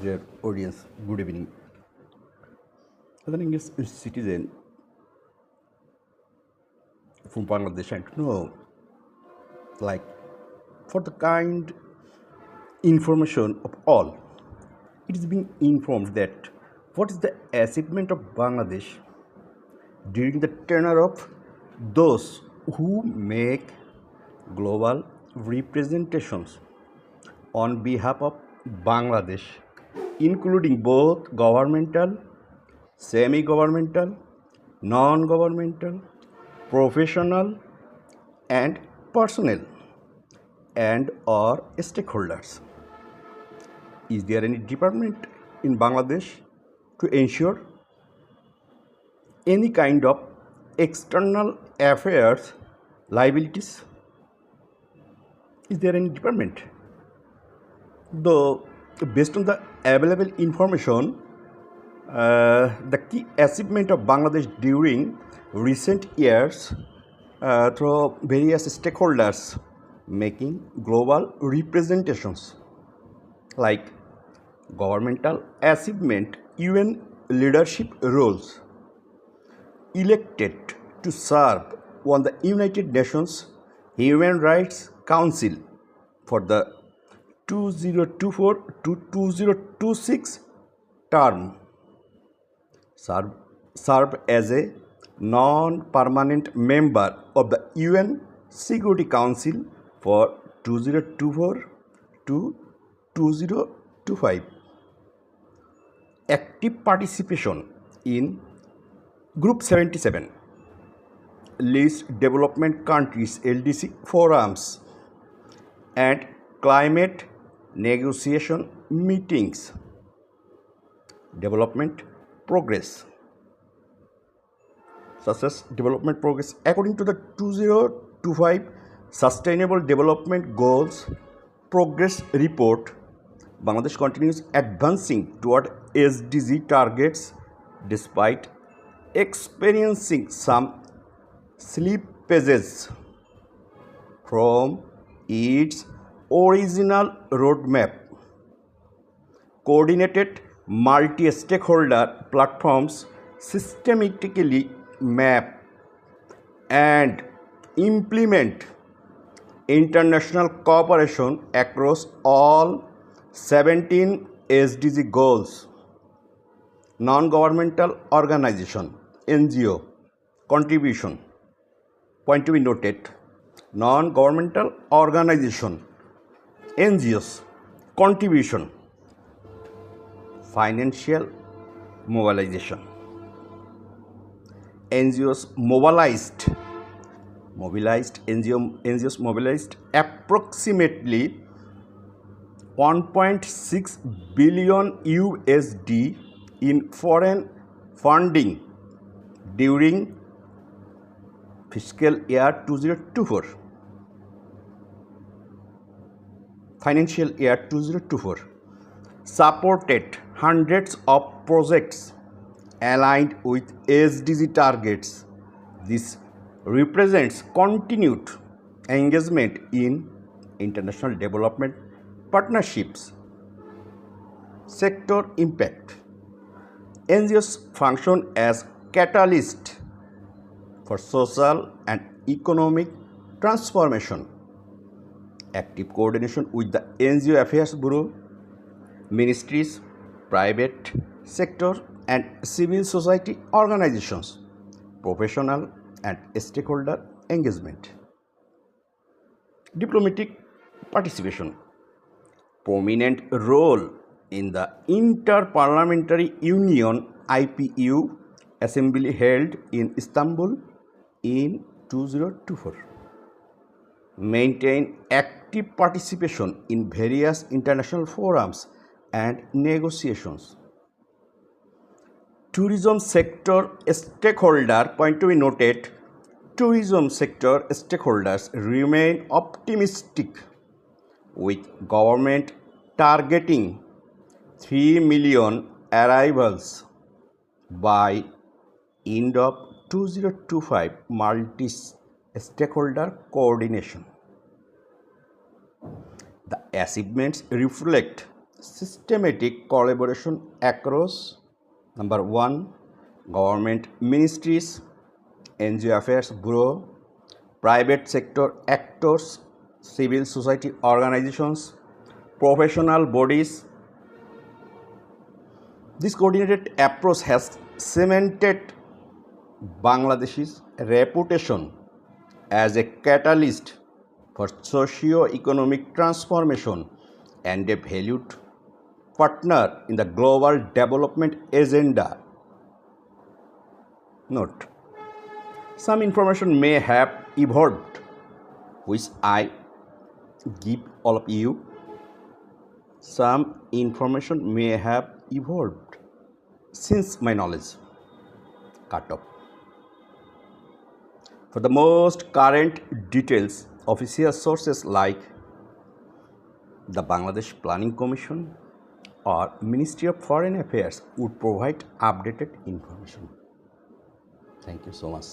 Dear audience, good evening. As an English citizen from Bangladesh, I don't know, like, for the kind information of all, it is being informed that what is the achievement of Bangladesh during the tenure of those who make global representations on behalf of Bangladesh, including both governmental, semi governmental, non governmental, professional, and personnel and or stakeholders. Is there any department in Bangladesh to ensure any kind of external affairs liabilities? Is there any department? Though, based on the available information, the key achievement of Bangladesh during recent years through various stakeholders making global representations like governmental achievement, UN leadership roles, elected to serve on the United Nations Human Rights Council for the 2024 to 2026 term, serve as a non-permanent member of the UN Security Council for 2024 to 2025. Active participation in Group 77 Least Development Countries LDC forums and climate negotiation meetings. Development progress, such as development progress according to the 2025 Sustainable Development Goals Progress Report. Bangladesh continues advancing toward SDG targets despite experiencing some slippages from its original roadmap. Coordinated multi-stakeholder platforms systematically map and implement international cooperation across all 17 SDG goals. Non-governmental organization NGO contribution. Point to be noted, non-governmental organization NGOs contribution. Financial mobilization. NGOs NGOs mobilized approximately 1.6 billion USD in foreign funding during fiscal year 2024, financial year 2024, supported hundreds of projects aligned with SDG targets. This represents continued engagement in international development partnerships. Sector impact. NGOs function as catalyst for social and economic transformation. Active coordination with the NGO Affairs Bureau, ministries, private sector and civil society organizations, professional and stakeholder engagement. Diplomatic participation. Prominent role in the Inter-Parliamentary Union IPU assembly held in Istanbul in 2024. Maintain active participation in various international forums and negotiations. Tourism sector stakeholder, point to be noted, tourism sector stakeholders remain optimistic with government targeting 3 million arrivals by end of 2025. Multi-stakeholder coordination. The achievements reflect systematic collaboration across number 1 government ministries, NGO affairs bureau, private sector actors, civil society organizations, professional bodies. This coordinated approach has cemented Bangladesh's reputation as a catalyst for socio-economic transformation and a valued partner in the global development agenda. Note: some information may have evolved, which I give all of you. Some information may have evolved since my knowledge cut off. For the most current details, official sources like the Bangladesh Planning Commission or Ministry of Foreign Affairs would provide updated information. Thank you so much.